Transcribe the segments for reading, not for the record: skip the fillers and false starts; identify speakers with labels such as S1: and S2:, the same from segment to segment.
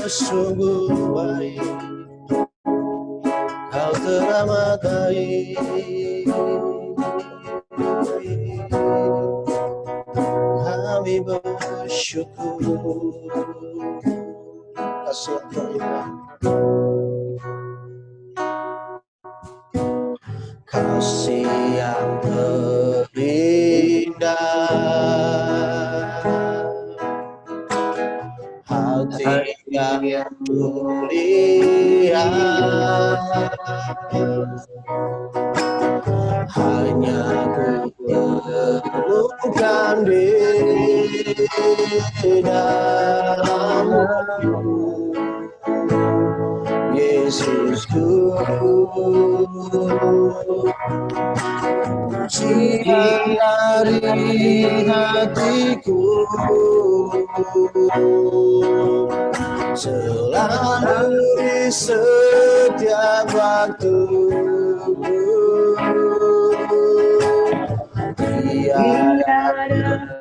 S1: Sungguh baik, Kau teramat baik. Kami bersyukur. Kasih yang terindah, kasih yang terindah, hati yang mulia, hanya ku temukan di dalam-Mu, Yesusku. Puji dari hatiku selalu di setiap waktu, tiada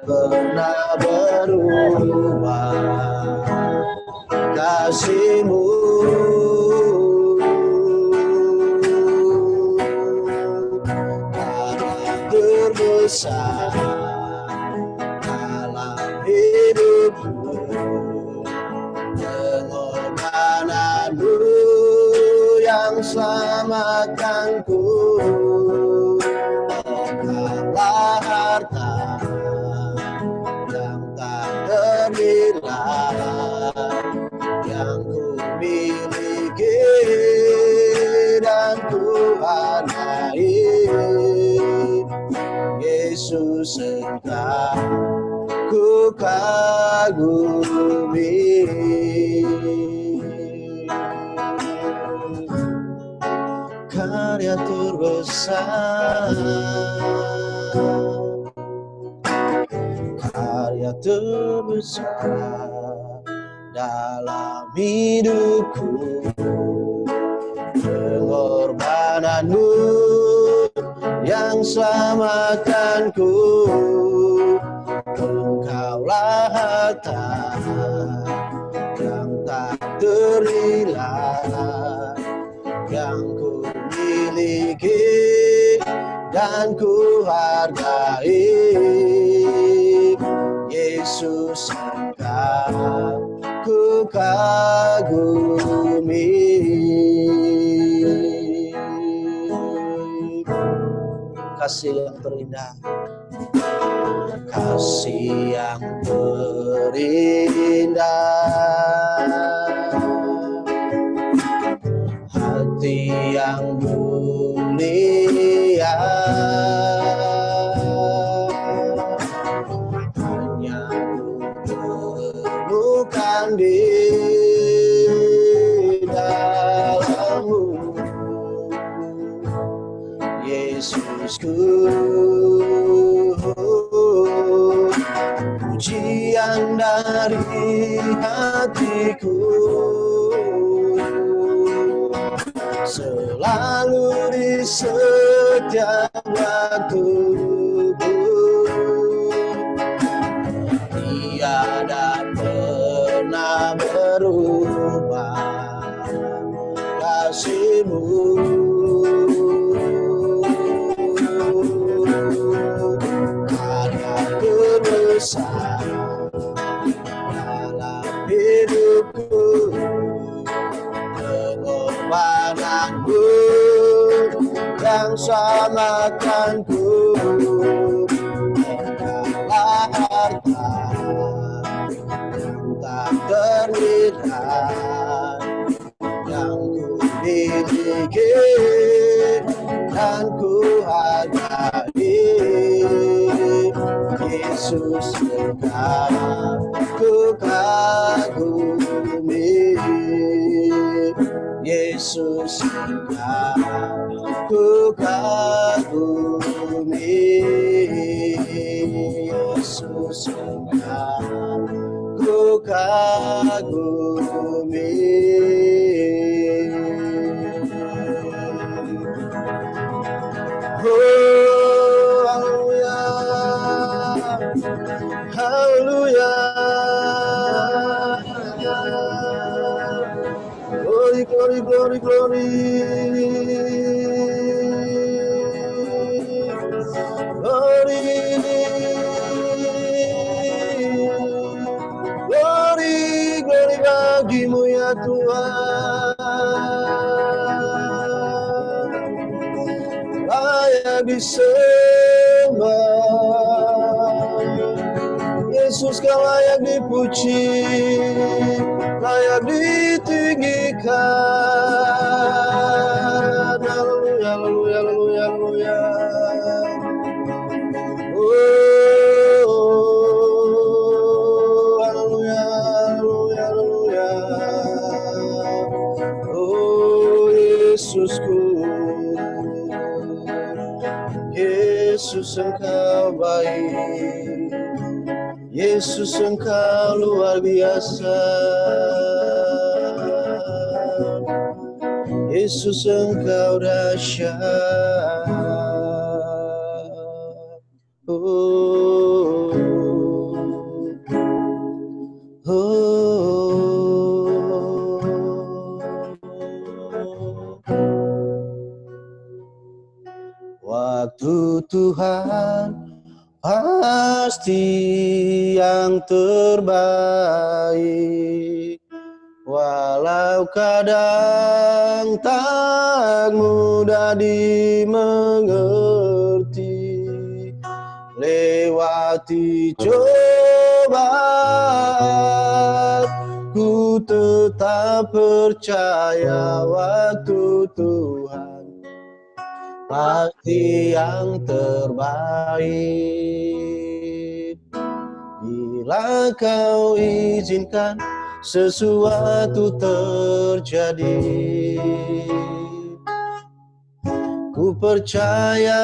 S1: pernah berubah kasih-Mu. Terbesar dalam hidupku, pengorbanan-Mu yang selamatkanku. Engkaulah harta yang tak ternilai yang ku miliki dan ku hargai. Yesus, Engkau ku kagumi. Karya terbesar, karya terbesar dalam hidupku, pengorbanan-Mu yang selamatkanku. Engkaulah harta yang tak ternilai yang ku miliki dan ku hargai. Yesus, Engkau ku kagumi. Kasih yang terindah, kasih yang terindah, hati yang mulia, hanya ku temukan di dalam-Mu, Yesusku. Pujian dari hatiku selalu di setiap waktu, tiada pernah berubah kasih-Mu. Karya terbesar dalam hidupku, pengorbanan-Mu yang selamatkanku. Engkaulah harta yang tak ternilai yang ku Tuhan ku hargai, Yesus Engkau ku kagumi, Yesus Engkau ku kagumi, Yesus Engkau ku kagumi. Oh, haleluya, haleluya, glory, glory, glory, glory, glory, glory, glory bagimu ya Tuhan, layak disembah, Yesus kau layak dipuji, layak ditinggikan. Haleluya, haleluya, haleluya, haleluya. Oh, haleluya, haleluya, haleluya. Oh, Yesusku, Yesus Engkau baik, Yesus Engkau luar biasa, Yesus Engkau dahsyat. Oh, waktu Tuhan pasti yang terbaik, walau kadang tak mudah dimengerti, lewati cobaan, ku tetap percaya waktu Tuhan pasti yang terbaik. Bila kau izinkan sesuatu terjadi, ku percaya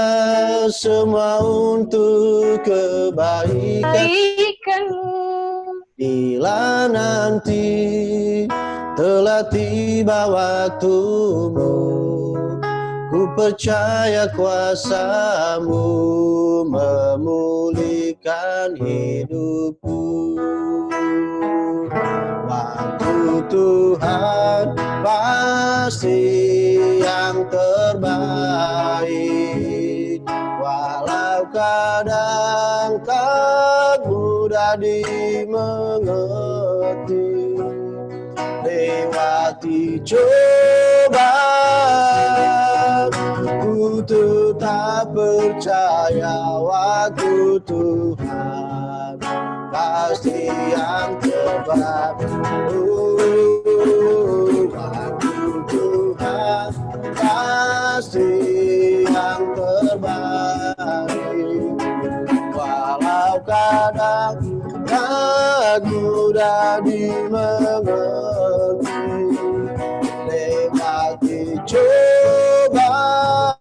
S1: semua untuk kebaikanmu. Bila nanti telah tiba waktumu, ku percaya kuasa-Mu memulihkan hidupku. Waktu Tuhan pasti yang terbaik, walau kadang tak mudah dimengerti, lewati cobaan, ku tetap percaya waktu Tuhan pasti yang terbaik. Waktu Tuhan pasti yang terbaik, walau kadang tak mudah dimengerti, lewati cobaan,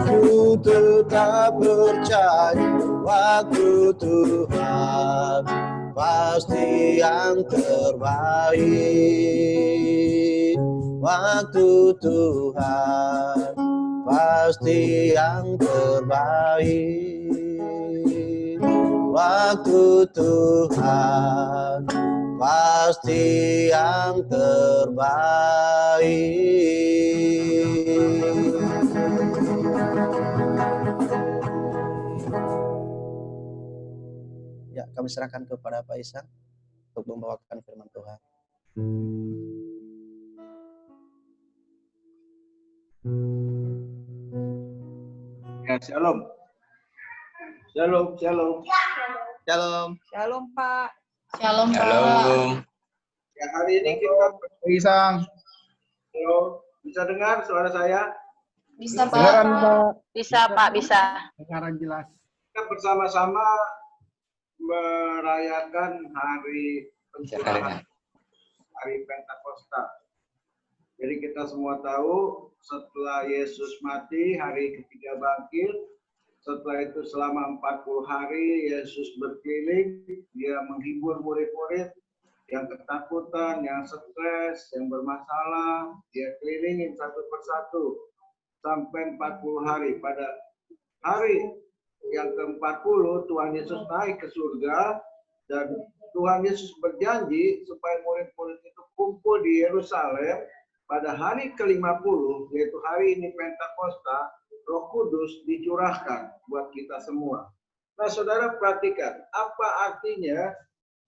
S1: ku tetap percaya waktu Tuhan pasti yang terbaik. Waktu Tuhan pasti yang terbaik. Waktu Tuhan pasti yang terbaik. Ya, kami serahkan kepada Pak Ishak untuk membawakan firman Tuhan.
S2: Ya, shalom. Shalom, shalom.
S1: Shalom.
S3: Shalom, Pak.
S4: Shalom, Pak.
S5: Shalom.
S2: Ya, hari ini kita Isang. Halo, bisa dengar suara saya?
S3: Bisa,
S4: Kedengaran,
S3: Pak.
S4: Pak.
S5: Bisa, Pak, bisa.
S4: Kedengaran jelas.
S2: Kita bersama-sama merayakan hari pencurahan, hari Pentakosta. Jadi kita semua tahu setelah Yesus mati, hari ketiga bangkit. Setelah itu selama 40 hari Yesus berkeliling, dia menghibur murid-murid yang ketakutan, yang stres, yang bermasalah, dia kelilingin satu persatu sampai 40 hari. Pada hari yang ke-40 Tuhan Yesus naik ke surga dan Tuhan Yesus berjanji supaya murid-murid itu kumpul di Yerusalem pada hari ke-50, yaitu hari ini Pentakosta. Roh Kudus dicurahkan buat kita semua. Nah, saudara perhatikan, apa artinya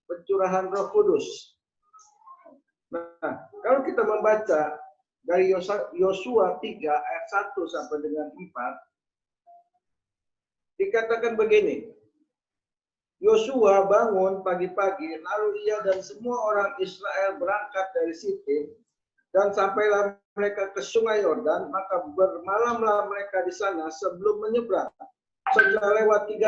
S2: pencurahan Roh Kudus? Nah, kalau kita membaca dari Yosua 3 ayat 1 sampai dengan 4, dikatakan begini. Yosua bangun pagi-pagi, lalu ia dan semua orang Israel berangkat dari Sitim, dan sampailah mereka ke Sungai Yordan, maka bermalamlah mereka di sana sebelum menyeberang. Setelah lewat 3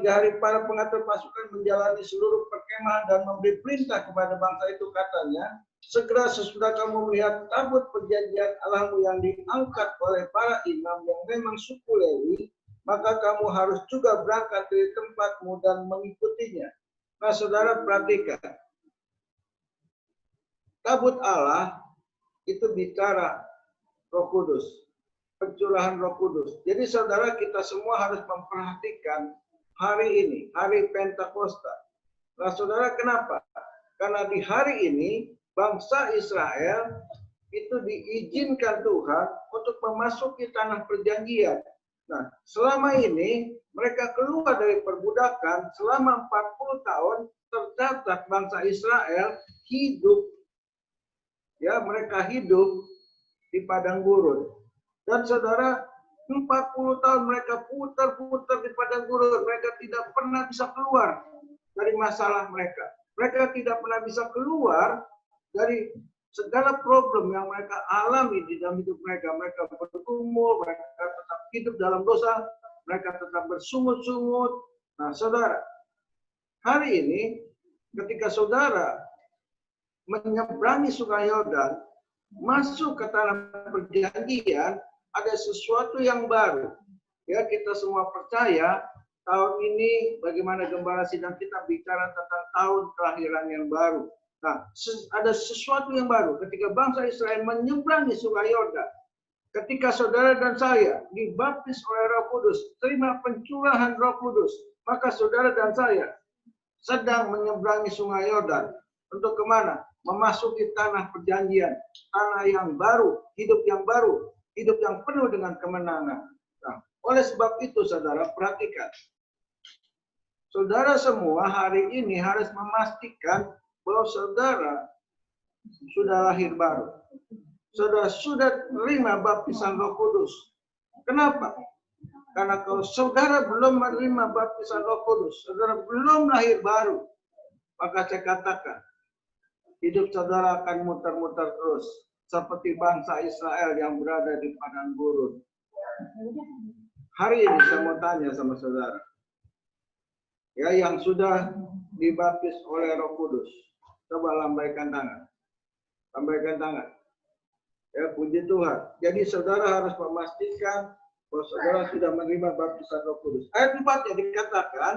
S2: hari, para pengatur pasukan menjalani seluruh perkemahan dan memberi perintah kepada bangsa itu, katanya, segera sesudah kamu melihat tabut perjanjian Allahmu yang diangkat oleh para imam yang memang suku Lewi, maka kamu harus juga berangkat dari tempatmu dan mengikutinya. Nah, saudara perhatikan. Tabut Allah itu bicara Roh Kudus, pencurahan Roh Kudus. Jadi saudara, kita semua harus memperhatikan hari ini, hari Pentakosta. Nah, saudara, kenapa? Karena di hari ini bangsa Israel itu diizinkan Tuhan untuk memasuki tanah perjanjian. Nah, selama ini mereka keluar dari perbudakan selama 40 tahun, tercatat bangsa Israel hidup, ya, mereka hidup di padang gurun. Dan saudara, 40 tahun mereka putar-putar di padang gurun. Mereka tidak pernah bisa keluar dari masalah mereka. Mereka tidak pernah bisa keluar dari segala problem yang mereka alami di dalam hidup mereka. Mereka bergumul, mereka tetap hidup dalam dosa, mereka tetap bersungut-sungut. Nah, saudara, hari ini ketika saudara menyeberangi Sungai Yordan, masuk ke tanah perjanjian, ada sesuatu yang baru. Ya, kita semua percaya tahun ini bagaimana Gembala Sidang kita bicara tentang tahun kelahiran yang baru. Nah, ada sesuatu yang baru ketika bangsa Israel menyeberangi Sungai Yordan. Ketika saudara dan saya dibaptis oleh Roh Kudus, terima pencurahan Roh Kudus, maka saudara dan saya sedang menyeberangi Sungai Yordan. Untuk kemana? Memasuki tanah perjanjian, tanah yang baru, hidup yang penuh dengan kemenangan. Nah, oleh sebab itu, saudara, perhatikan. Saudara semua hari ini harus memastikan bahwa saudara sudah lahir baru. Saudara sudah menerima baptisan Roh Kudus. Kenapa? Karena kalau saudara belum menerima baptisan Roh Kudus, saudara belum lahir baru, maka saya katakan, hidup saudara akan muter-muter terus. Seperti bangsa Israel yang berada di padang gurun. Hari ini saya mau tanya sama saudara. Ya, yang sudah dibaptis oleh Roh Kudus. Coba lambaikan tangan. Lambaikan tangan. Ya, puji Tuhan. Jadi saudara harus memastikan bahwa saudara sudah menerima baptisan Roh Kudus. Ayat 4 yang dikatakan,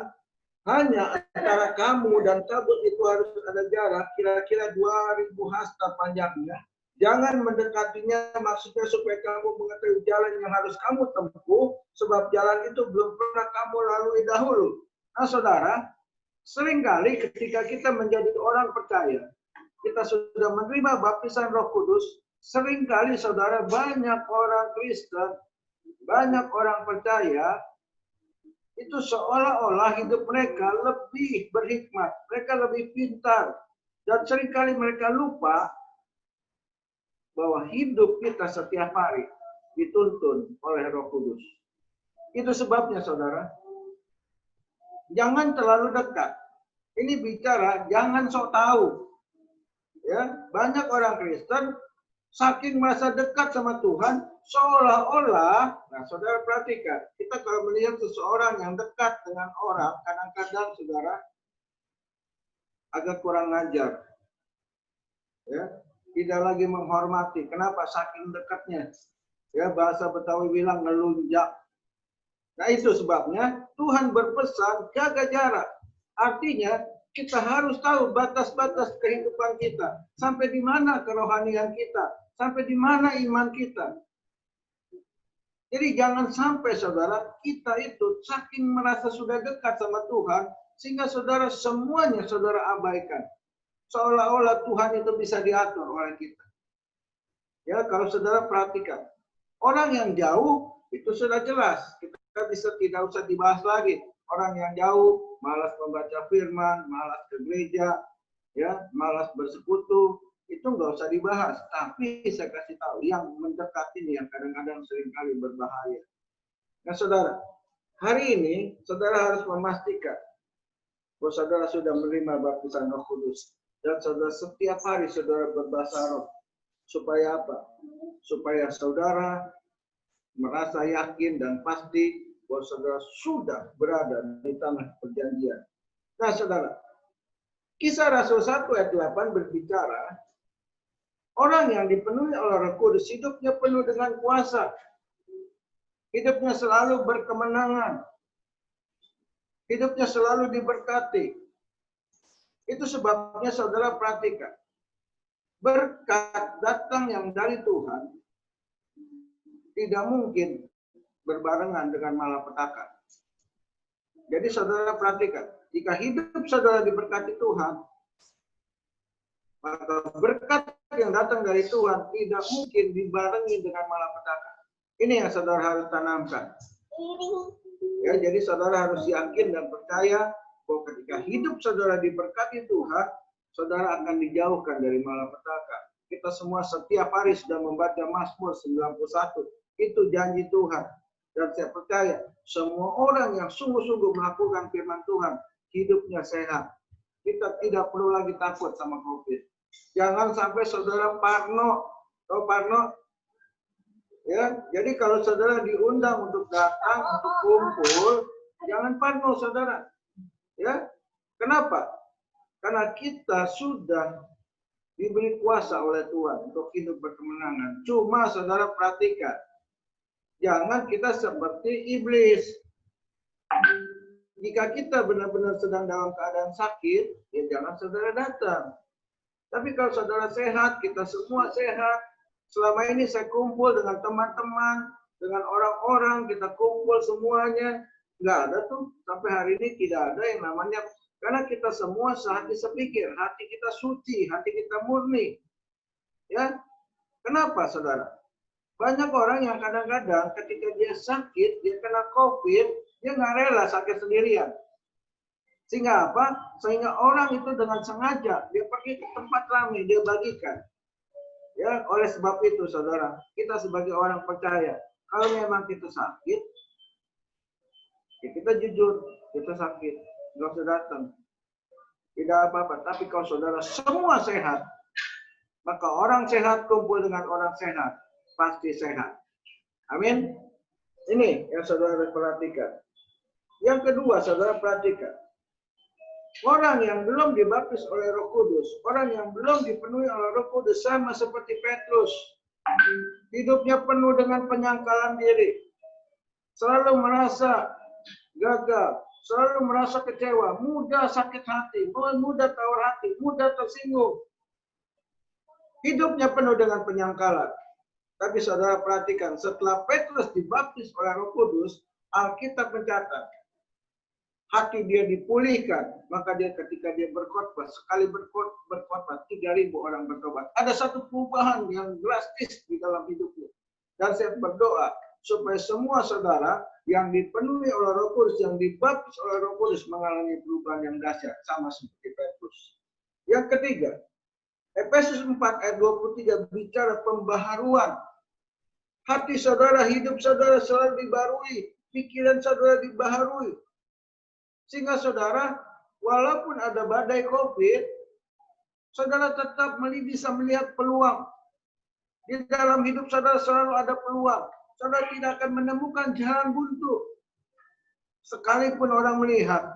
S2: hanya antara kamu dan tabut itu harus ada jarak kira-kira 2000 hasta panjangnya. Jangan mendekatinya, maksudnya supaya kamu mengetahui jalan yang harus kamu tempuh, sebab jalan itu belum pernah kamu lalui dahulu. Nah, saudara, seringkali ketika kita menjadi orang percaya, kita sudah menerima baptisan Roh Kudus, seringkali saudara, banyak orang Kristen, banyak orang percaya, itu seolah-olah hidup mereka lebih berhikmat, mereka lebih pintar, dan seringkali mereka lupa bahwa hidup kita setiap hari dituntun oleh Roh Kudus. Itu sebabnya, saudara, jangan terlalu dekat. Ini bicara jangan sok tahu. Ya, banyak orang Kristen saking merasa dekat sama Tuhan, seolah-olah, nah saudara perhatikan, kita kalau melihat seseorang yang dekat dengan orang, kadang-kadang saudara agak kurang ngajar, ya, tidak lagi menghormati. Kenapa? Saking dekatnya, ya, bahasa Betawi bilang ngelunjak. Nah itu sebabnya Tuhan berpesan jaga jarak. Artinya kita harus tahu batas-batas kehidupan kita, sampai di mana kerohanian kita, sampai di mana iman kita. Jadi jangan sampai saudara kita itu saking merasa sudah dekat sama Tuhan, sehingga saudara semuanya saudara abaikan. Seolah-olah Tuhan itu bisa diatur oleh kita. Ya, kalau saudara perhatikan, orang yang jauh itu sudah jelas, kita bisa tidak usah dibahas lagi. Orang yang jauh malas membaca firman, malas ke gereja, ya, malas bersekutu, itu nggak usah dibahas. Tapi saya kasih tahu, yang mendekat ini yang kadang-kadang seringkali berbahaya. Nah, saudara, hari ini saudara harus memastikan bahwa saudara sudah menerima baptisan Roh Kudus dan saudara setiap hari saudara berbahasa roh. Supaya apa? Supaya saudara merasa yakin dan pasti bahwa saudara sudah berada di tanah perjanjian. Nah, saudara, Kisah Rasul 1 ayat 8 berbicara, orang yang dipenuhi oleh Roh Kudus hidupnya penuh dengan kuasa. Hidupnya selalu berkemenangan. Hidupnya selalu diberkati. Itu sebabnya saudara perhatikan. Berkat datang yang dari Tuhan tidak mungkin berbarengan dengan malapetaka. Jadi saudara perhatikan, jika hidup saudara diberkati Tuhan, maka berkat yang datang dari Tuhan tidak mungkin dibarengi dengan malapetaka. Ini yang saudara harus tanamkan. Ya, jadi saudara harus yakin dan percaya bahwa ketika hidup saudara diberkati Tuhan, saudara akan dijauhkan dari malapetaka. Kita semua setiap hari sudah membaca Mazmur 91. Itu janji Tuhan. Dan saya percaya semua orang yang sungguh-sungguh melakukan firman Tuhan, hidupnya sehat. Kita tidak perlu lagi takut sama COVID. Jangan sampai saudara parno. Tahu parno? Ya, jadi kalau saudara diundang untuk datang, untuk kumpul, jangan parno saudara. Ya, kenapa? Karena kita sudah diberi kuasa oleh Tuhan untuk hidup berkemenangan. Cuma saudara perhatikan, jangan kita seperti iblis. Jika kita benar-benar sedang dalam keadaan sakit, ya jangan saudara datang. Tapi kalau saudara sehat, kita semua sehat. Selama ini saya kumpul dengan teman-teman, dengan orang-orang, kita kumpul semuanya. Nggak ada tuh, sampai hari ini tidak ada yang namanya, karena kita semua sehati sepikir, hati kita suci, hati kita murni. Ya, kenapa saudara? Banyak orang yang kadang-kadang ketika dia sakit, dia kena COVID, dia nggak rela sakit sendirian. Sehingga apa? Sehingga orang itu dengan sengaja, dia pergi ke tempat ramai, dia bagikan. Ya, oleh sebab itu saudara, kita sebagai orang percaya, kalau memang kita sakit, ya kita jujur, kita sakit, nggak usah datang. Tidak apa-apa, tapi kalau saudara semua sehat, maka orang sehat kumpul dengan orang sehat. Pasti sehat. Amin. Ini yang saudara perhatikan. Yang kedua, saudara perhatikan. Orang yang belum dibaptis oleh Roh Kudus, orang yang belum dipenuhi oleh Roh Kudus sama seperti Petrus. Hidupnya penuh dengan penyangkalan diri. Selalu merasa gagal, selalu merasa kecewa, mudah sakit hati, mudah tawar hati, mudah tersinggung. Hidupnya penuh dengan penyangkalan. Tapi saudara perhatikan, setelah Petrus dibaptis oleh Roh Kudus, Alkitab mencatat, hati dia dipulihkan, maka dia ketika dia berkhotbah, sekali berkhotbah 3.000 orang bertobat. Ada satu perubahan yang drastis di dalam hidupnya. Dan saya berdoa supaya semua saudara yang dipenuhi oleh Roh Kudus, yang dibaptis oleh Roh Kudus mengalami perubahan yang dahsyat sama seperti Petrus. Yang ketiga, Efesus 4 ayat 23 bicara pembaharuan. Hati saudara, hidup saudara selalu dibarui, pikiran saudara dibaharui. Sehingga saudara, walaupun ada badai COVID, saudara tetap bisa melihat peluang. Di dalam hidup saudara selalu ada peluang. Saudara tidak akan menemukan jalan buntu. Sekalipun orang melihat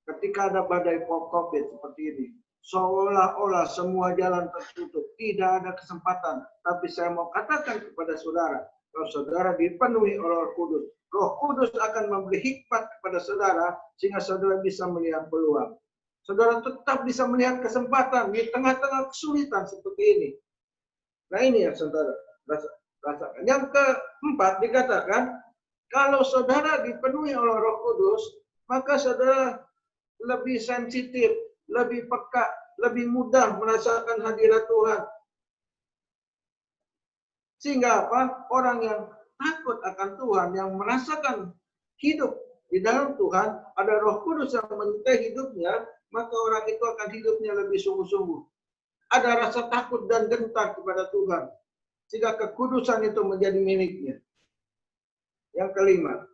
S2: ketika ada badai COVID seperti ini, seolah-olah semua jalan tertutup, tidak ada kesempatan. Tapi saya mau katakan kepada saudara, kalau saudara dipenuhi oleh Roh Kudus akan memberi hikmat kepada saudara sehingga saudara bisa melihat peluang. Saudara tetap bisa melihat kesempatan di tengah-tengah kesulitan seperti ini. Nah ini yang saudara rasakan. Yang keempat dikatakan, kalau saudara dipenuhi oleh Roh Kudus, maka saudara lebih sensitif, lebih peka, lebih mudah merasakan hadirat Tuhan. Sehingga apa? Orang yang takut akan Tuhan, yang merasakan hidup di dalam Tuhan, ada Roh Kudus yang menyertai hidupnya, maka orang itu akan hidupnya lebih sungguh-sungguh. Ada rasa takut dan gentar kepada Tuhan. Sehingga kekudusan itu menjadi miliknya. Yang kelima,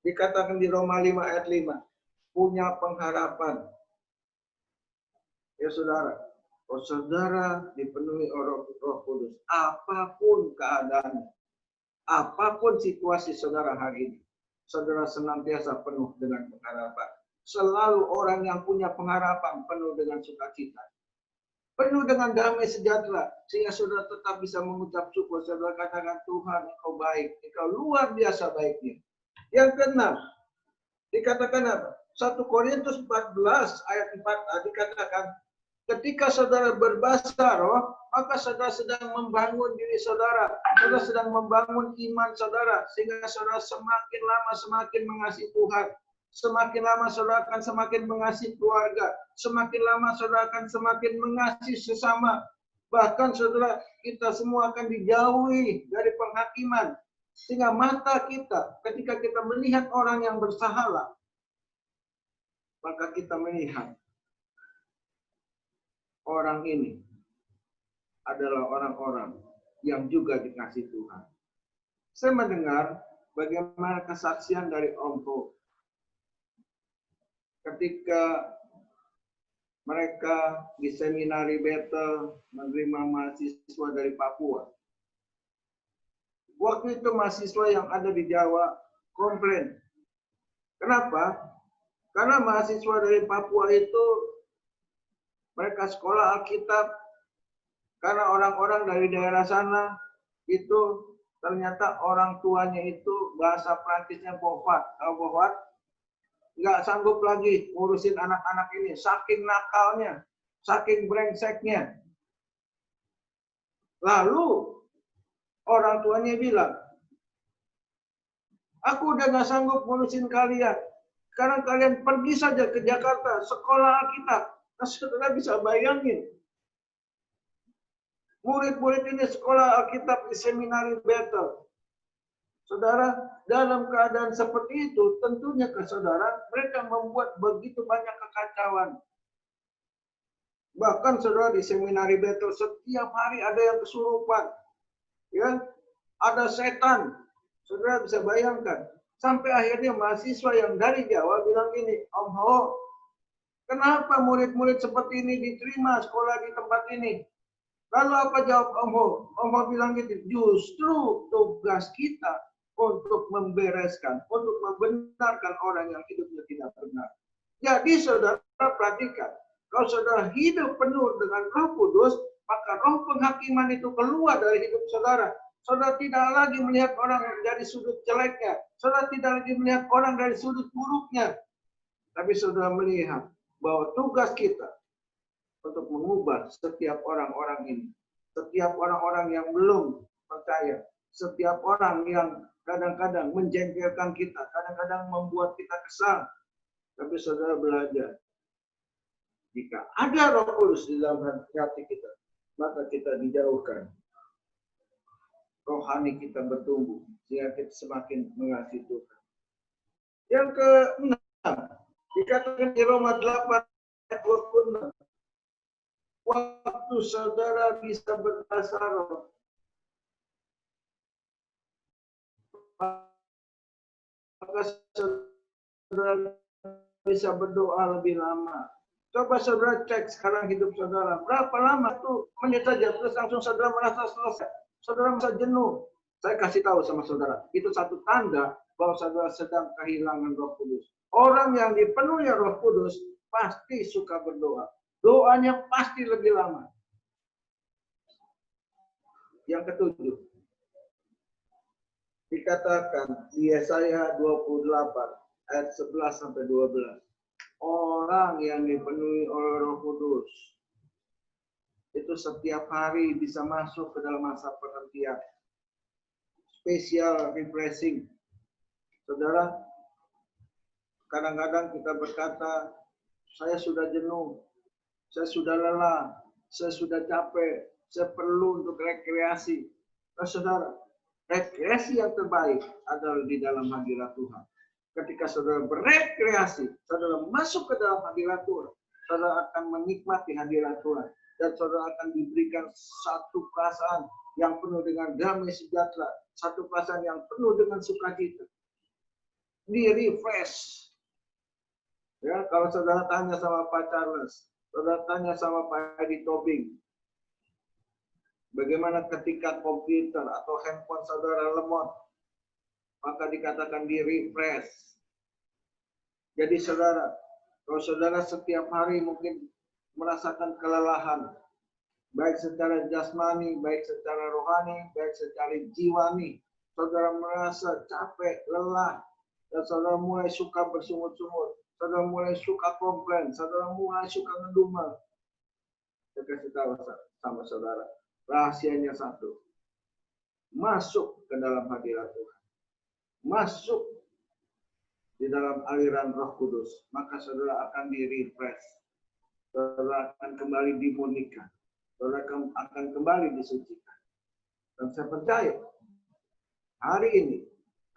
S2: dikatakan di Roma 5 ayat 5, punya pengharapan. Ya saudara, kalau saudara dipenuhi oleh Roh Kudus, apapun keadaannya, apapun situasi saudara hari ini, saudara senantiasa penuh dengan pengharapan. Selalu orang yang punya pengharapan penuh dengan sukacita. Penuh dengan damai sejahtera, sehingga saudara tetap bisa mengucap syukur. Saudara katakan, Tuhan, Engkau baik, Engkau luar biasa baiknya. Yang keenam, dikatakan apa? 1 Korintus 14 ayat 4 dikatakan, ketika saudara berbahasa roh, maka saudara sedang membangun diri saudara. Saudara sedang membangun iman saudara, sehingga saudara semakin lama semakin mengasihi Tuhan. Semakin lama saudara akan semakin mengasihi keluarga. Semakin lama saudara akan semakin mengasihi sesama. Bahkan saudara, kita semua akan dijauhi dari penghakiman. Sehingga mata kita, ketika kita melihat orang yang bersalah, maka kita melihat orang ini adalah orang-orang yang juga dikasih Tuhan. Saya mendengar bagaimana kesaksian dari Om Ho. Ketika mereka di seminari Bethel menerima mahasiswa dari Papua. Waktu itu mahasiswa yang ada di Jawa komplain. Kenapa? Karena mahasiswa dari Papua itu mereka sekolah Alkitab, karena orang-orang dari daerah sana itu ternyata orang tuanya itu bahasa Prancisnya Bovat. Tahu Bovat? Nggak sanggup lagi ngurusin anak-anak ini, saking nakalnya, saking brengseknya. Lalu orang tuanya bilang, aku udah nggak sanggup ngurusin kalian. Sekarang kalian pergi saja ke Jakarta, sekolah Alkitab. Nah, saudara bisa bayangin, murid-murid ini sekolah Alkitab di seminari Bethel. Saudara, dalam keadaan seperti itu, tentunya ke saudara, mereka membuat begitu banyak kekacauan. Bahkan saudara di seminari Bethel, setiap hari ada yang kesurupan. Ya, ada setan. Saudara bisa bayangkan. Sampai akhirnya mahasiswa yang dari Jawa bilang gini, Om Ho, kenapa murid-murid seperti ini diterima sekolah di tempat ini? Lalu apa jawab Om Ho? Om Ho bilang gitu, justru tugas kita untuk membereskan, untuk membenarkan orang yang hidupnya tidak benar. Jadi saudara perhatikan, kalau saudara hidup penuh dengan Roh Kudus, maka roh penghakiman itu keluar dari hidup saudara. Saudara tidak lagi melihat orang dari sudut jeleknya. Saudara tidak lagi melihat orang dari sudut buruknya. Tapi saudara melihat bahwa tugas kita untuk mengubah setiap orang-orang ini. Setiap orang-orang yang belum percaya. Setiap orang yang kadang-kadang menjengkelkan kita. Kadang-kadang membuat kita kesal. Tapi saudara belajar. Jika ada Roh Kudus di dalam hati kita, maka kita dijauhkan. Rohani kita bertumbuh. Sehingga kita semakin mengasihi Tuhan. Yang ke-6. Dikatakan di Roma 8 ayat 26. Waktu saudara bisa berbahasa roh, maka saudara bisa berdoa lebih lama. Coba saudara cek sekarang hidup saudara. Berapa lama tuh menit saja, terus langsung saudara merasa selesai. Saudara merasa jenuh. Saya kasih tahu sama saudara, itu satu tanda bahwa saudara sedang kehilangan Roh Kudus. Orang yang dipenuhi Roh Kudus pasti suka berdoa. Doanya pasti lebih lama. Yang ketujuh, dikatakan di Yesaya 28 ayat 11 sampai 12. Orang yang dipenuhi oleh Roh Kudus itu setiap hari bisa masuk ke dalam masa penantian. Special refreshing. Saudara, kadang-kadang kita berkata, saya sudah jenuh, saya sudah lelah, saya sudah capek, saya perlu untuk rekreasi. Nah, saudara, rekreasi yang terbaik adalah di dalam hadirat Tuhan. Ketika saudara berekreasi, saudara masuk ke dalam hadirat Tuhan, saudara akan menikmati hadirat Tuhan. Dan saudara akan diberikan satu perasaan yang penuh dengan damai sejahtera. Satu perasaan yang penuh dengan sukacita. Di-refresh. Ya, kalau saudara tanya sama Pak Charles, saudara tanya sama Pak Edi Tobing, bagaimana ketika komputer atau handphone saudara lemot, maka dikatakan di-refresh. Jadi saudara, kalau saudara setiap hari mungkin merasakan kelelahan, baik secara jasmani, baik secara rohani, baik secara jiwani, saudara merasa capek, lelah, dan saudara mulai suka bersungut-sungut, saudara mulai suka komplain, saudara mulai suka ngedumel. Saya kasih tahu sama saudara, rahasianya satu, masuk ke dalam hadirat Tuhan, masuk di dalam aliran Roh Kudus, maka saudara akan di-refresh, saudara akan kembali dimurnikan, saudara akan kembali disucikan. Dan saya percaya hari ini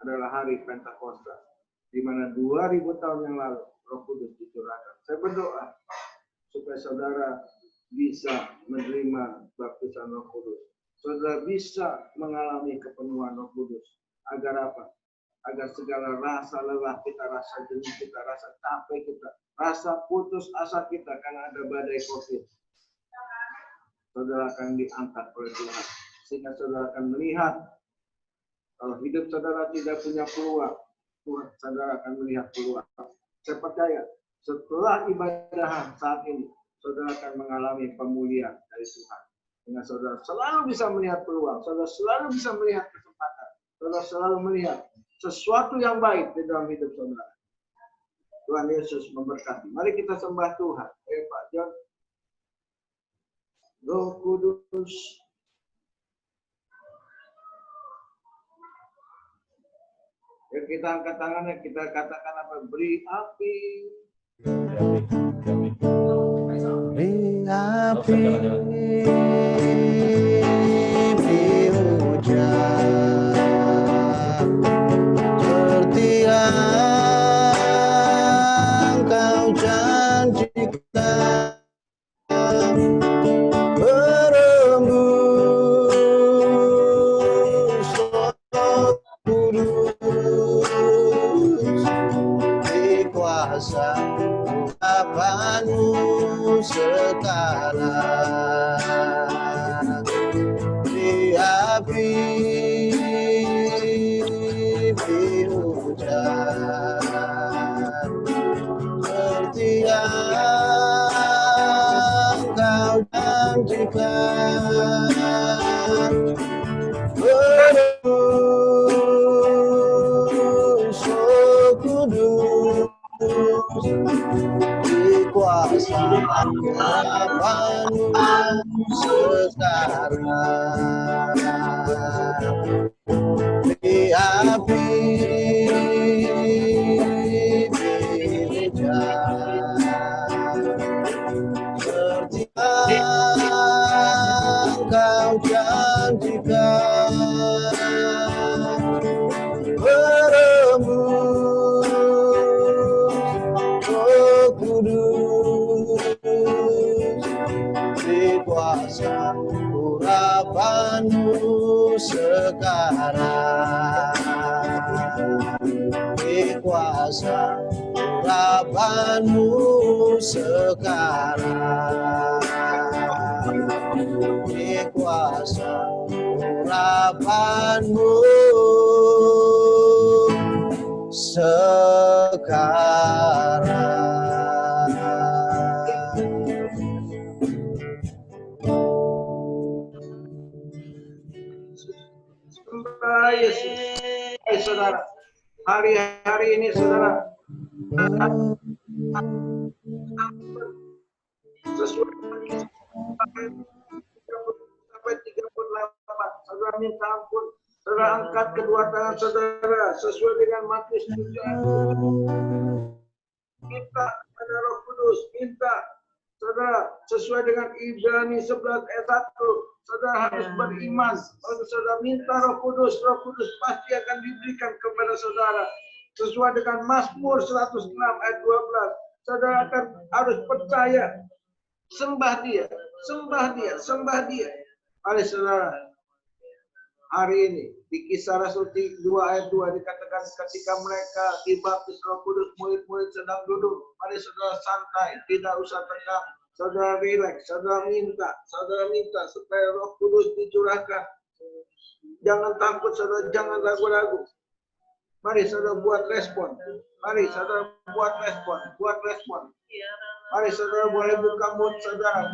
S2: adalah hari Pentakosta, di mana 2000 tahun yang lalu Roh Kudus dicurahkan. Saya berdoa supaya saudara bisa menerima baptisan Roh Kudus, saudara bisa mengalami kepenuhan Roh Kudus. Agar apa? Agar segala rasa lelah kita, rasa jenuh kita, rasa capek kita, rasa putus asa kita karena ada badai COVID, saudara akan diangkat oleh Tuhan. Sehingga saudara akan melihat kalau hidup saudara tidak punya peluang, Tuhan, saudara akan melihat peluang. Saya percaya setelah ibadah saat ini, saudara akan mengalami pemulihan dari Tuhan. Sehingga saudara selalu bisa melihat peluang, saudara selalu bisa melihat kesempatan, saudara selalu melihat sesuatu yang baik di dalam hidup saudara. Tuhan Yesus memberkati. Mari kita sembah Tuhan. Pak John. Roh Kudus. Ya, kita angkat tangannya, kita katakan apa? Beri api.
S1: Beri api. Beri hujan. Yang kau janjikan berembus kudus di kuasa urapanmu sekarang di api di hujan seperti yang kau janjikan berembus kudus di kuasa urapanmu sekarang di api di hujan seperti yang kau janjikan berembus kudus di kuasa urapanmu sekarang di kuasa urapanmu urapanmu sekarang, di kuasa urapanmu sekarang.
S2: Sembah Yesus. Hai saudara, hari-hari ini saudara, sesuai sampai 38, saudara minta ampun, saudara angkat kedua tangan saudara sesuai dengan Matius 7 ayat 7. Minta kepada Roh Kudus, minta saudara sesuai dengan Ibrani 11 ayat 1, saudara harus beriman. Kalau saudara minta Roh Kudus pasti akan diberikan kepada saudara. Sesuai dengan Mazmur 106 ayat 12, saudara akan harus percaya. Sembah dia, sembah dia, sembah dia. Mari saudara, hari ini di Kisah Rasul 2 ayat 2 dikatakan ketika mereka dibaptis Roh Kudus, murid-murid sedang duduk. Mari saudara santai, tidak usah tegang. Saudara rileks, saudara minta supaya Roh Kudus dicurahkan. Jangan takut saudara, jangan ragu-ragu. Mari saudara buat respon. Mari saudara buat respon. Mari saudara boleh buka mulut saudara.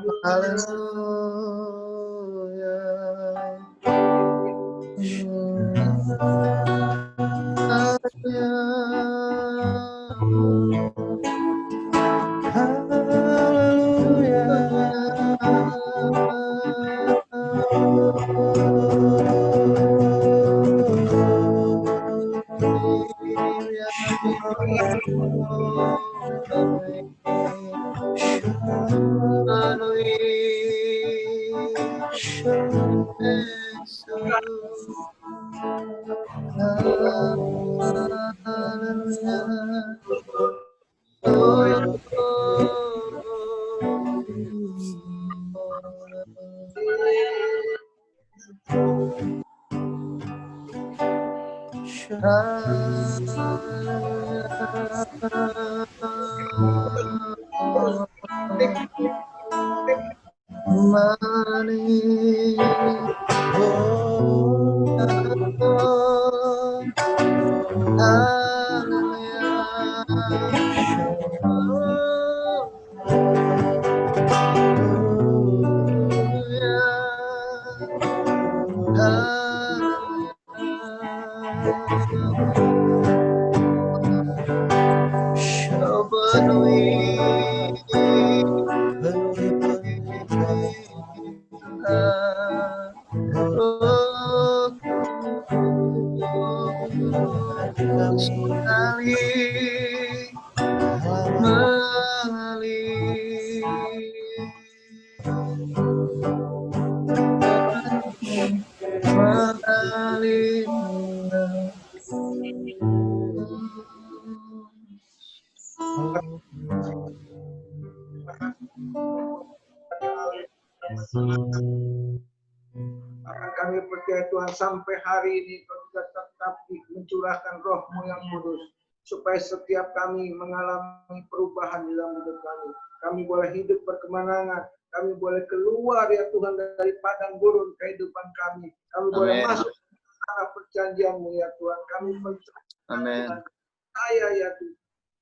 S2: Kami percaya Tuhan sampai hari ini Kau juga tetap mencurahkan Roh-Mu yang kudus supaya setiap kami mengalami perubahan di dalam hidup kami. Kami boleh hidup berkemenangan, kami boleh keluar ya Tuhan dari padang gurun kehidupan kami. Kami boleh masuk ke tanah perjanjian-Mu ya Tuhan. Kami percaya ya Tuhan.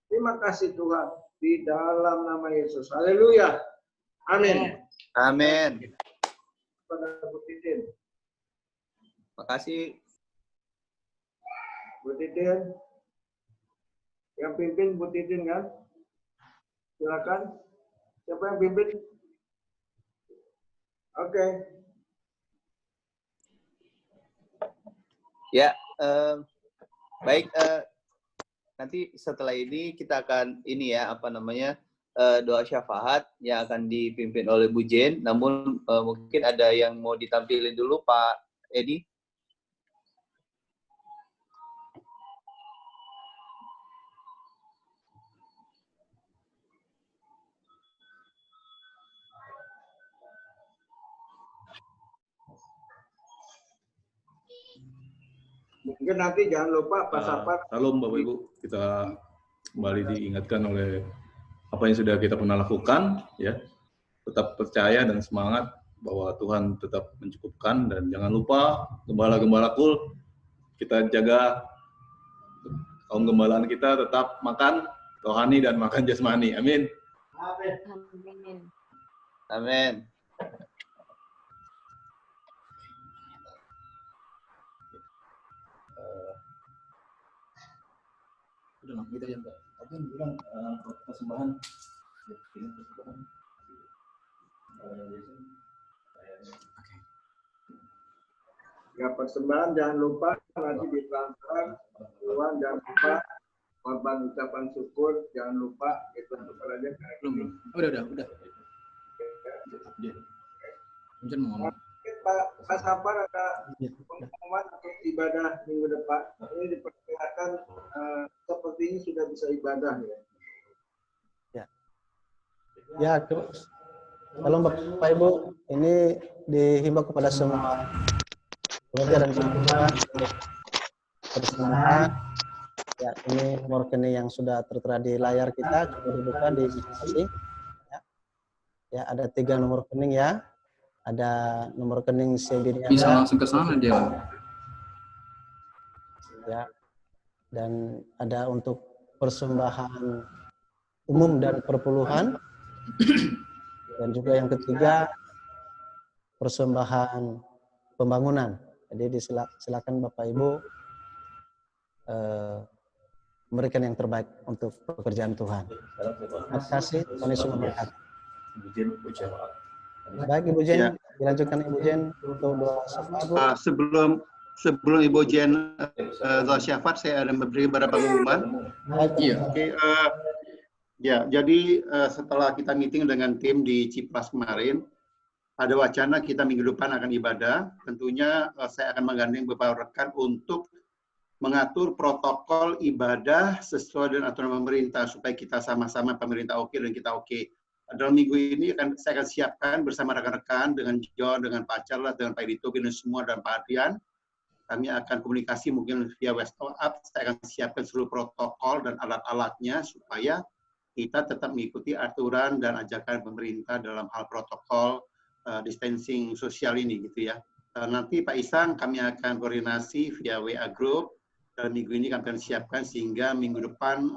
S2: Terima kasih Tuhan di dalam nama Yesus. Haleluya. Amin.
S3: Amin.
S2: Pada Bu Titin.
S3: Makasih.
S2: Bu Titin. Yang pimpin Bu Titin kan? Silakan. Siapa yang pimpin? Oke.
S3: Ya, baik. Nanti setelah ini kita akan doa syafaat yang akan dipimpin oleh Bu Jen. Namun mungkin ada yang mau ditampilin dulu Pak Edi.
S2: Mungkin nanti jangan lupa Pak Sapar.
S4: Salam Bapak Ibu, kita kembali diingatkan oleh apa yang sudah kita pernah lakukan, ya. Tetap percaya dan semangat bahwa Tuhan tetap mencukupkan, dan jangan lupa gembala-gembala kul, kita jaga kaum gembalaan kita tetap makan rohani dan makan jasmani. Amin.
S5: Amin.
S3: Amin.
S1: Udah gitu aja Mbak. Tadi bilang persembahan. Ini persembahan.
S2: Ya, persembahan jangan lupa nanti ditransfer, uang jangan lupa, korban ucapan syukur jangan lupa, itu untuk aja.
S1: Belum. Udah. Mungkin mau ngomong.
S2: Pak Sapar ada pengumuman untuk ibadah minggu depan. Ini diperkirakan sepertinya sudah bisa ibadah ya.
S1: Ya, kalau Bapak Ibu, ini dihimbau kepada semua keluarga dan teman-teman bersama. Ya, ini nomor rekening yang sudah tertera di layar kita, coba dibuka di sini. Ya, ada 3 nomor rekening ya. Ada nomor rekening CBD.
S6: Bisa langsung ke sana dia.
S1: Ya. Dan ada untuk persembahan umum dan perpuluhan. Dan juga yang ketiga persembahan pembangunan. Jadi silakan Bapak Ibu memberikan yang terbaik untuk pekerjaan Tuhan. Terima kasih. Tuhan Yesus memberkati. Baik Ibu Jen, dilanjutkan Ibu Jen untuk doa syafaat.
S7: Sebelum Ibu Jen doa syafaat, saya ada memberi beberapa pengumuman.
S6: Iya.
S7: Oke, ya, jadi setelah kita meeting dengan tim di Cipras kemarin, ada wacana kita minggu depan akan ibadah. Tentunya saya akan menggandeng beberapa rekan untuk mengatur protokol ibadah sesuai dengan aturan pemerintah supaya kita sama-sama pemerintah oke dan kita oke. Dalam minggu ini saya akan siapkan bersama rekan-rekan dengan John, dengan Pak Charles, dengan Pak Dito, dan semua, dan Pak Adrian. Kami akan komunikasi mungkin via WhatsApp. Saya akan siapkan seluruh protokol dan alat-alatnya supaya kita tetap mengikuti aturan dan ajakan pemerintah dalam hal protokol distancing sosial ini, gitu ya. Nanti Pak Isang kami akan koordinasi via WA Group. Dan minggu ini kami akan siapkan sehingga minggu depan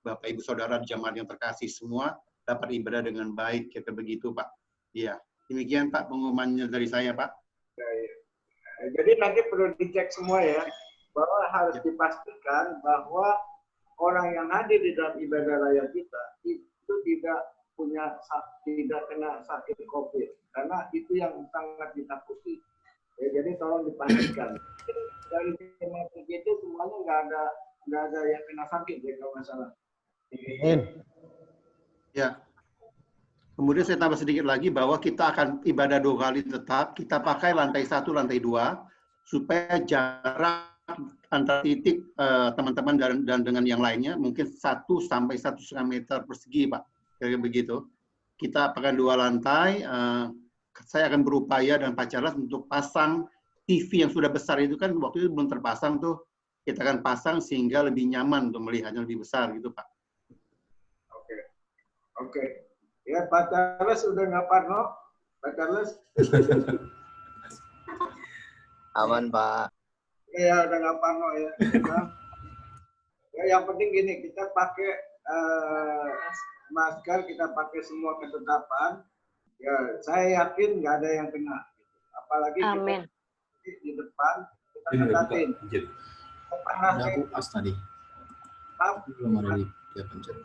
S7: Bapak Ibu Saudara jemaat yang terkasih semua dapat ibadah dengan baik, kira begitu Pak. Iya, demikian Pak pengumumannya dari saya Pak.
S2: Ya. Jadi nanti perlu dicek semua ya, bahwa harus dipastikan bahwa orang yang hadir di dalam ibadah raya kita itu tidak kena sakit COVID, karena itu yang sangat ditakuti. Ya, jadi tolong dipastikan. Dari jemaat itu semuanya nggak ada yang kena sakit ya kalau nggak salah.
S7: Ya. Kemudian saya tambah sedikit lagi bahwa kita akan ibadah 2 kali tetap. Kita pakai lantai 1, lantai 2 supaya jarak antar titik teman-teman dan dengan yang lainnya mungkin 1 sampai 1,5 meter persegi Pak. Kayak begitu. Kita pakai 2 lantai. Saya akan berupaya dan Pak Charles untuk pasang TV yang sudah besar itu kan waktu itu belum terpasang tuh. Kita akan pasang sehingga lebih nyaman untuk melihatnya lebih besar gitu Pak.
S2: Oke. Ya, Pak Charles udah nggak parno? Pak Charles?
S3: Aman, Pak.
S2: Ya, udah nggak parno ya. Ya, yang penting gini, kita pakai masker, kita pakai semua ketetapan. Ya, saya yakin nggak ada yang kena. Apalagi
S5: Amin.
S2: kita di depan, kita ketatin.
S6: Ada UAS tadi. Belum ada dia pencet.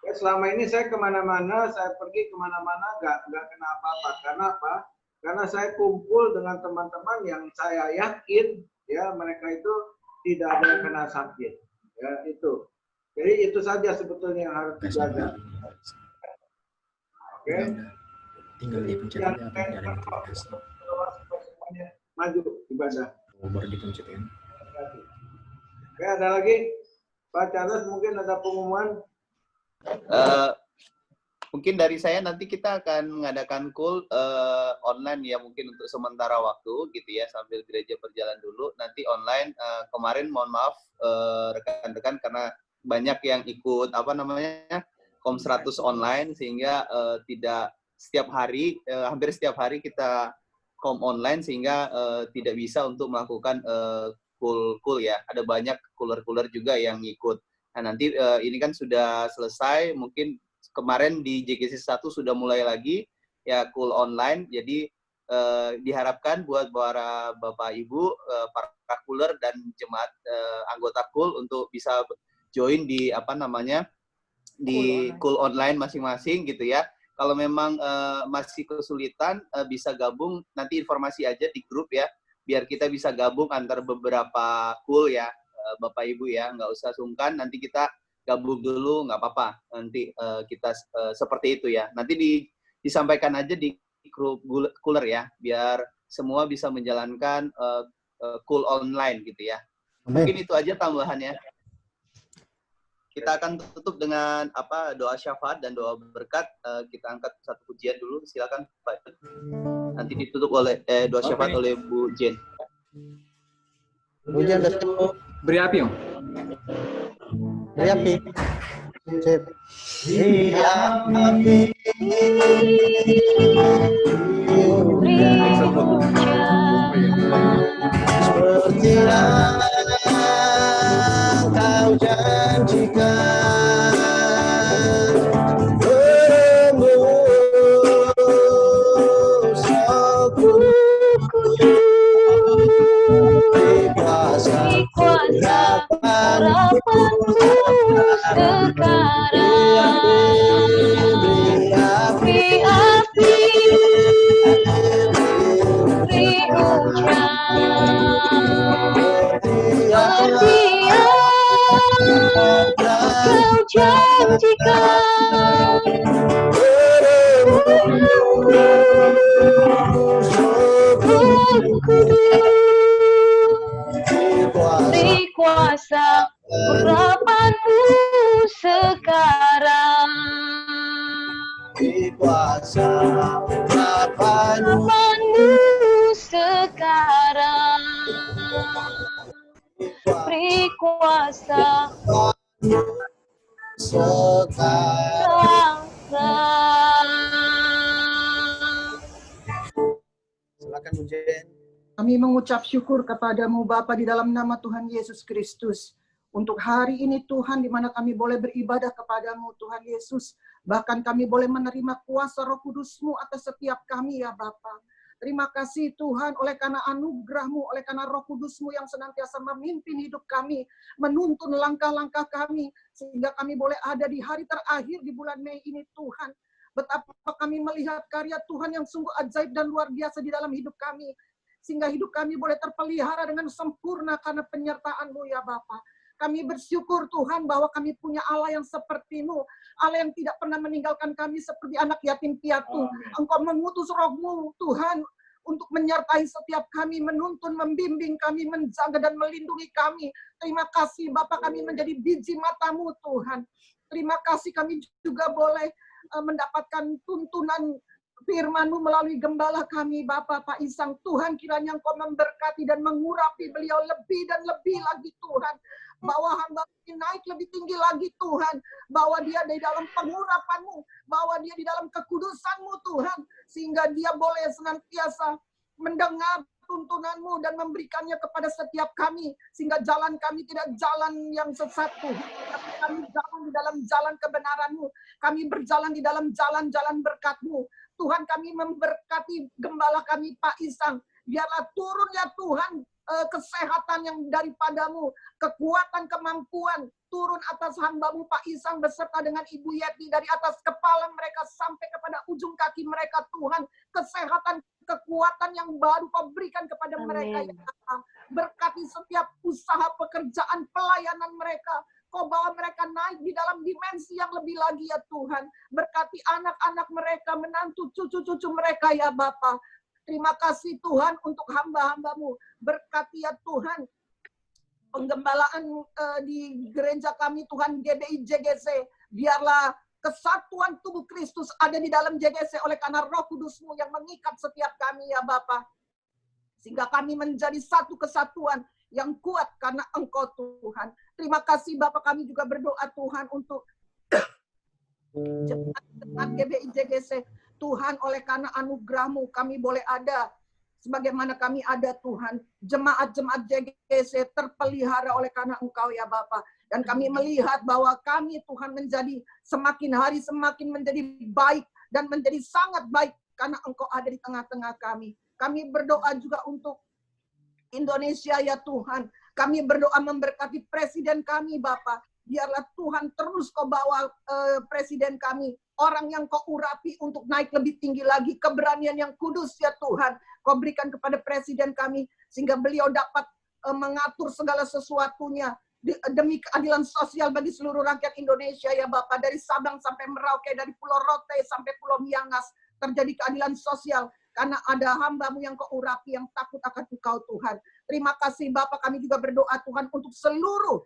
S2: Ya, selama ini saya kemana-mana, saya pergi kemana-mana nggak kena apa-apa. Karena apa? Karena saya kumpul dengan teman-teman yang saya yakin ya mereka itu tidak ada yang kena sakit. Ya itu. Jadi itu saja sebetulnya yang harus dijaga. Oke.
S6: Tinggal dipencet aja apa yang ada notifikasi.
S2: Maju ibadah.
S6: Baru dipencetin.
S2: Oke, ada lagi? Pak Charles mungkin ada pengumuman.
S3: Mungkin dari saya nanti kita akan mengadakan call online ya mungkin untuk sementara waktu gitu ya sambil gereja berjalan dulu nanti online kemarin mohon maaf rekan-rekan karena banyak yang ikut Kom 100 online, sehingga tidak setiap hari, hampir setiap hari kita Kom online, sehingga tidak bisa untuk melakukan kul ya. Ada banyak kuler juga yang ikut. Nah, nanti ini kan sudah selesai, mungkin kemarin di JGC 1 sudah mulai lagi ya kul online. Jadi diharapkan buat para Bapak Ibu, para kuler dan jemaat anggota kul untuk bisa join di di kul online masing-masing gitu ya. Kalau memang masih kesulitan, bisa gabung, nanti informasi aja di grup ya, biar kita bisa gabung antar beberapa kul ya, Bapak Ibu ya, nggak usah sungkan, nanti kita gabung dulu, nggak apa-apa, nanti kita seperti itu ya. Nanti disampaikan aja di grup kuler ya, biar semua bisa menjalankan kul online gitu ya. Mungkin itu aja tambahannya. Kita akan tutup dengan doa syafaat dan doa berkat. Kita angkat satu pujian dulu, silakan Pak. Nanti ditutup oleh doa syafaat oleh Bu Jen.
S1: Pujian dari Bu.
S6: Beri api, Om.
S1: Beri api. Sip. Beri api. Seperti yang Kau janjikan, berembus aku di kuasa harapanku sekarang. Beri api, beri hujan, Kau janjikan, di kuasa urapanmu sekarang, di kuasa urapanmu sekarang, beri kuasa sekarang. Silakan Bu Jen.
S8: Kami mengucap syukur kepadamu Bapa di dalam nama Tuhan Yesus Kristus. Untuk hari ini Tuhan, di mana kami boleh beribadah kepadamu Tuhan Yesus. Bahkan kami boleh menerima kuasa Roh Kudus-Mu atas setiap kami ya Bapa. Terima kasih Tuhan, oleh karena anugerah-Mu, oleh karena Roh Kudus-Mu yang senantiasa memimpin hidup kami, menuntun langkah-langkah kami, sehingga kami boleh ada di hari terakhir di bulan Mei ini Tuhan. Betapa kami melihat karya Tuhan yang sungguh ajaib dan luar biasa di dalam hidup kami, sehingga hidup kami boleh terpelihara dengan sempurna karena penyertaan-Mu ya Bapa. Kami bersyukur Tuhan bahwa kami punya Allah yang seperti-Mu, Allah yang tidak pernah meninggalkan kami seperti anak yatim piatu. Engkau mengutus Roh-Mu Tuhan untuk menyertai setiap kami, menuntun, membimbing kami, menjaga dan melindungi kami. Terima kasih Bapa, kami menjadi biji mata-Mu Tuhan. Terima kasih kami juga boleh mendapatkan tuntunan firman-Mu melalui gembala kami, Bapak Pak Isang. Tuhan, kiranya Engkau memberkati dan mengurapi beliau lebih dan lebih lagi Tuhan. Bahwa hamba ini naik lebih tinggi lagi Tuhan. Bahwa dia di dalam pengurapan-Mu, bahwa dia di dalam kekudusan-Mu Tuhan. Sehingga dia boleh senantiasa mendengar tuntunan-Mu dan memberikannya kepada setiap kami. Sehingga jalan kami tidak jalan yang sesat Tuhan. Tapi kami jalan di dalam jalan kebenaran-Mu. Kami berjalan di dalam jalan-jalan berkat-Mu. Tuhan, kami memberkati gembala kami Pak Isang. Biarlah turun ya Tuhan kesehatan yang daripada-Mu, kekuatan, kemampuan turun atas hamba-Mu Pak Isang beserta dengan Ibu Yeti, dari atas kepala mereka sampai kepada ujung kaki mereka Tuhan. Kesehatan, kekuatan yang baru Kau berikan kepada mereka ya Allah. Berkati setiap usaha, pekerjaan, pelayanan mereka. Kau bawa mereka naik di dalam dimensi yang lebih lagi ya Tuhan. Berkati anak-anak mereka, menantu cucu-cucu mereka ya Bapa. Terima kasih Tuhan untuk hamba-hamba-Mu. Berkati ya Tuhan penggembalaan di gereja kami Tuhan GBI JGC. Biarlah kesatuan tubuh Kristus ada di dalam JGC oleh karena Roh Kudus-Mu yang mengikat setiap kami ya Bapa. Sehingga kami menjadi satu kesatuan yang kuat karena Engkau Tuhan. Terima kasih Bapak, kami juga berdoa Tuhan untuk jemaat GBI JGC. Tuhan, oleh karena anugerah-Mu kami boleh ada sebagaimana kami ada Tuhan. Jemaat-jemaat JGC terpelihara oleh karena Engkau ya Bapak. Dan kami melihat bahwa kami Tuhan menjadi semakin hari semakin menjadi baik dan menjadi sangat baik karena Engkau ada di tengah-tengah kami. Kami berdoa juga untuk Indonesia ya Tuhan. Kami berdoa memberkati presiden kami Bapak. Biarlah Tuhan terus Kau bawa presiden kami. Orang yang Kau urapi untuk naik lebih tinggi lagi. Keberanian yang kudus ya Tuhan. Kau berikan kepada presiden kami. Sehingga beliau dapat mengatur segala sesuatunya. Demi keadilan sosial bagi seluruh rakyat Indonesia ya Bapak. Dari Sabang sampai Merauke. Dari Pulau Rote sampai Pulau Miangas. Terjadi keadilan sosial. Karena ada hamba-Mu yang Kau urapi. Yang takut akan Engkau Tuhan. Terima kasih Bapak. Kami juga berdoa Tuhan untuk seluruh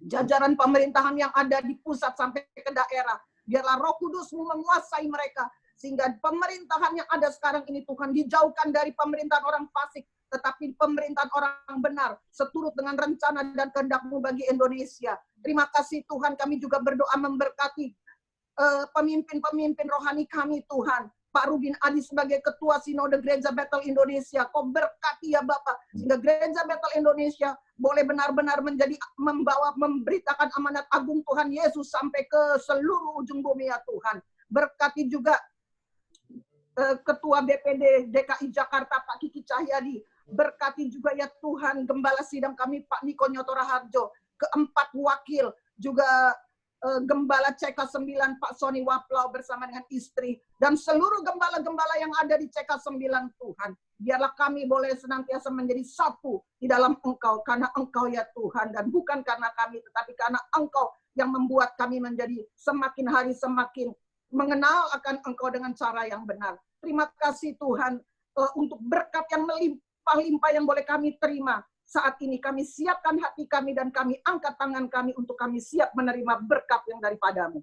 S8: jajaran pemerintahan yang ada di pusat sampai ke daerah. Biarlah Roh Kudus-Mu menguasai mereka. Sehingga pemerintahan yang ada sekarang ini Tuhan dijauhkan dari pemerintahan orang fasik. Tetapi pemerintahan orang benar. Seturut dengan rencana dan kehendak-Mu bagi Indonesia. Terima kasih Tuhan. Kami juga berdoa memberkati pemimpin-pemimpin rohani kami Tuhan. Pak Rubin Adi sebagai Ketua Sinode Gereja Bethel Indonesia. Kau berkati ya Bapak. Sehingga Gereja Bethel Indonesia boleh benar-benar menjadi memberitakan amanat agung Tuhan Yesus sampai ke seluruh ujung bumi ya Tuhan. Berkati juga Ketua BPD DKI Jakarta Pak Kiki Cahyadi. Berkati juga ya Tuhan Gembala Sidang kami Pak Niko Nyotora Harjo. Keempat wakil juga Gembala CK9 Pak Sony Waplau bersama dengan istri dan seluruh gembala-gembala yang ada di CK9 Tuhan. Biarlah kami boleh senantiasa menjadi satu di dalam Engkau karena Engkau ya Tuhan dan bukan karena kami tetapi karena Engkau yang membuat kami menjadi semakin hari semakin mengenal akan Engkau dengan cara yang benar. Terima kasih Tuhan untuk berkat yang melimpah-limpah yang boleh kami terima. Saat ini kami siapkan hati kami dan kami angkat tangan kami untuk kami siap menerima berkat yang daripada-Mu.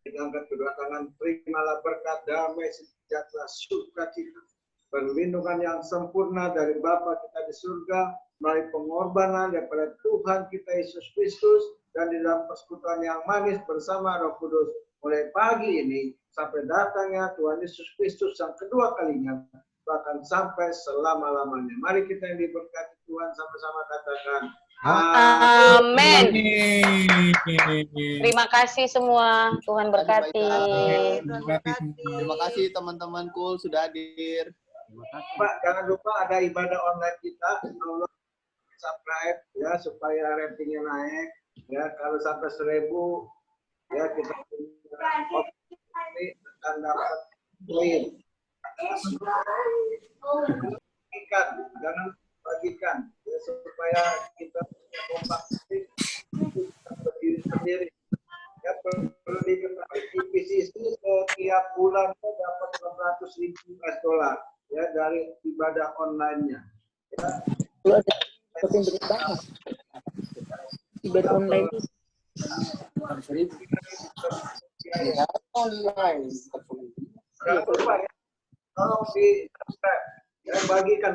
S2: Kita angkat kedua tangan, terimalah berkat damai sejahtera sukacita. Perlindungan yang sempurna dari Bapa kita di surga, melalui pengorbanan daripada Tuhan kita Yesus Kristus, dan di dalam persekutuan yang manis bersama Roh Kudus. Mulai pagi ini sampai datangnya Tuhan Yesus Kristus yang kedua kalinya, bahkan sampai selama-lamanya. Mari kita yang diberkati Tuhan sama-sama katakan
S5: Amin. Terima kasih semua. Tuhan berkati.
S3: Terima kasih teman-temanku sudah hadir.
S2: Pak, jangan lupa ada ibadah online kita. Tolong subscribe ya supaya ratingnya naik. Ya, kalau sampai 1000 ya kita akan dapat poin. Jangan bagikan ya, supaya kita kompak berdiri sendiri. Ya, perlu diketahui IPCC setiap bulan dapat 600.000 US dollar ya dari ibadah online-nya. Ya.
S5: Ibadah online
S2: online. Jangan lupa ya, tolong di subscribe ya, bagikan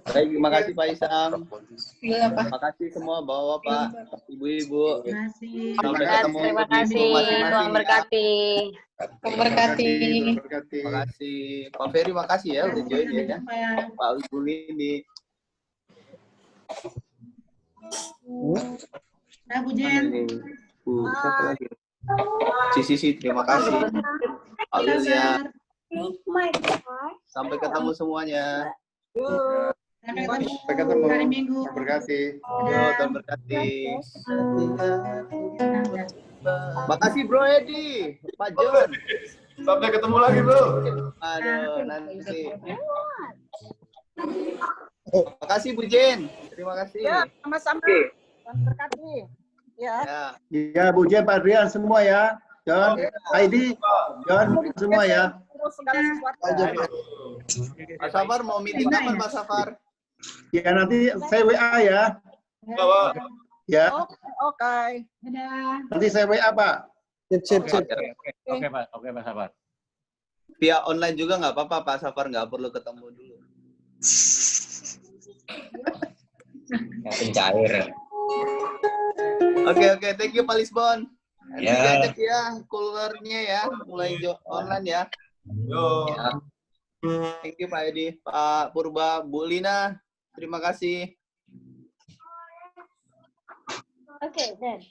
S3: Baik, terima kasih Pak Isam. Terima kasih semua Bapak, Ibu-ibu. Sampai ketemu.
S5: Terima kasih. Tuhan berkati.
S7: Berkati.
S3: Terima kasih. Pak Ferry, makasih ya udah join ya. Pak Ibu ini.
S9: Nah, Bu Jen.
S3: Siapa lagi? Sisi, terima kasih. Pak William. Sampai ketemu semuanya.
S7: Sampai ketemu.
S9: Hari Minggu.
S7: Berkati.
S3: Tuhan berkati. Makasih Bro Edi, Pak John.
S4: Sampai ketemu lagi, Bro.
S3: Aduh, nanti. Makasih Bu Jen. Terima kasih.
S8: Ya, sama-sama. Tuhan berkati. Ya.
S7: Ya, Bu Jen, Pak Adrian semua ya. John, Heidi, John semua ya.
S8: Segala sesuatu.
S3: Pak Safar mau meeting kapan Pak Safar?
S7: Ya, nanti saya WA ya. Ya,
S8: Oke.
S9: Dadah.
S7: nanti saya WA, Pak.
S1: Sip.
S9: Oke, Pak Safar.
S3: Via online juga nggak apa-apa, Pak Safar, nggak perlu ketemu dulu.
S9: Ya, pencair.
S3: Oke, thank you Pak Lisbon. Nanti
S9: Ya.
S3: diajak ya kulturnya ya, mulai online ya.
S9: Ya.
S3: Thank you Pak Edi, Pak Purba, Bu Lina, terima kasih.
S5: Oke, then.